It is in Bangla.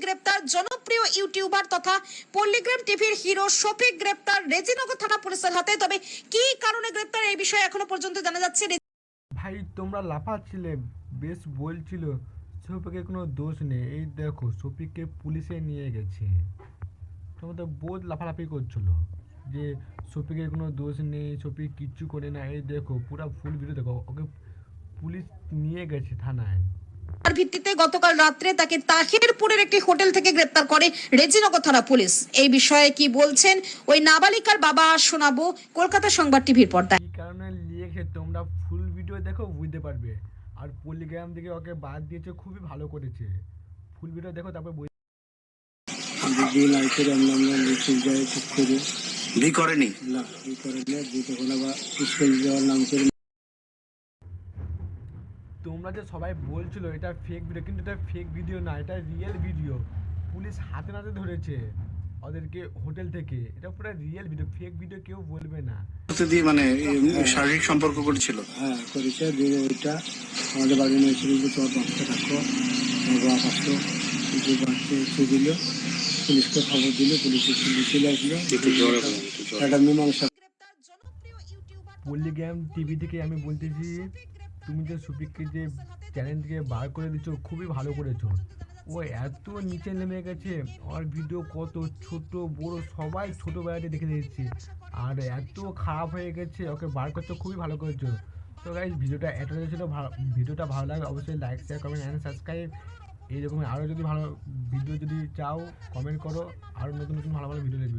গ্রেপ্তার, জনপ্রিয় ইউটিউবার তথা পল্লীগ্রাম টিভির হিরো শফিক গ্রেপ্তার রেজিনগর থানা পুলিশের হাতে। তবে কি কারণে গ্রেপ্তার এই বিষয়ে এখনো পর্যন্ত জানা যাচ্ছে। ভাই তোমরা লাফাচ্ছিলে, বেশ বলছিল শফিকের কোনো দোষ নেই। এই দেখো শফিককে পুলিশে নিয়ে গেছে। তোমরা তো বহুত লাফালাফি করছিল যে শফিকের কোনো দোষ নেই, শফিক কিচ্ছু করে না। এই দেখো পুরো ফুল ভিডিও দেখো, ওকে পুলিশ নিয়ে গেছে থানায়। তার ভিত্তিতে গতকাল রাত্রে তাকে তাহিরপুরের একটি হোটেল থেকে গ্রেপ্তার করে রেজিনগর থানা পুলিশ। এই বিষয়ে কি বলছেন ওই নাবালিকার বাবা শোনাবো কলকাতা সংবাদ টিভির পর্দায়। কি কারণে নিয়েছে তোমরা ফুল ভিডিও দেখো বুঝতে পারবে। আর পল্লীগ্রাম থেকে ওকে বাদ দিয়েছে, খুবই ভালো করেছে। ফুল ভিডিও দেখো তারপর তোমরা যে সবাই বলছিল এটা ফেক ভিডিও, কিন্তু এটা ফেক ভিডিও না, এটা রিয়েল ভিডিও। পুলিশ হাতে নাতে ধরেছে ওদেরকে হোটেল থেকে। এটা পুরো রিয়েল ভিডিও, ফেক ভিডিও কেউ বলবে না। দিয়ে মানে শারীরিক সম্পর্ক করেছিল। হ্যাঁ করেছে, দিয়ে ওইটা আমাদের বাড়ি নিয়ে এসে বলছে তোর বাচ্চা থাকো, আমার বাপ আসলো, যে বাচ্চা এসে দিল, পুলিশকে খবর দিল, পুলিশের সঙ্গে চলে আসলো। একটা মেয়ে মানুষ পল্লীগ্রাম টিভি থেকে আমি বলতেছি, তুমি যে শফিককে যে চ্যানেল থেকে বার করে দিচ্ছ খুবই ভালো করেছো। ও এত নিচে নেমে গেছে, ওর ভিডিও কত ছোট বড় সবাই ছোটোবেলাতে দেখে দিচ্ছি, আর এত খারাপ হয়ে গেছে, ওকে বার করতে খুবই ভালো করেছো। তো গাইস ভিডিওটা এতটাই ছিল, ভিডিওটা ভালো লাগে অবশ্যই like share comment and subscribe. এইরকম আরও যদি ভালো ভিডিও যদি চাও কমেন্ট করো, আরও নতুন নতুন ভালো ভালো ভিডিও দেখবে।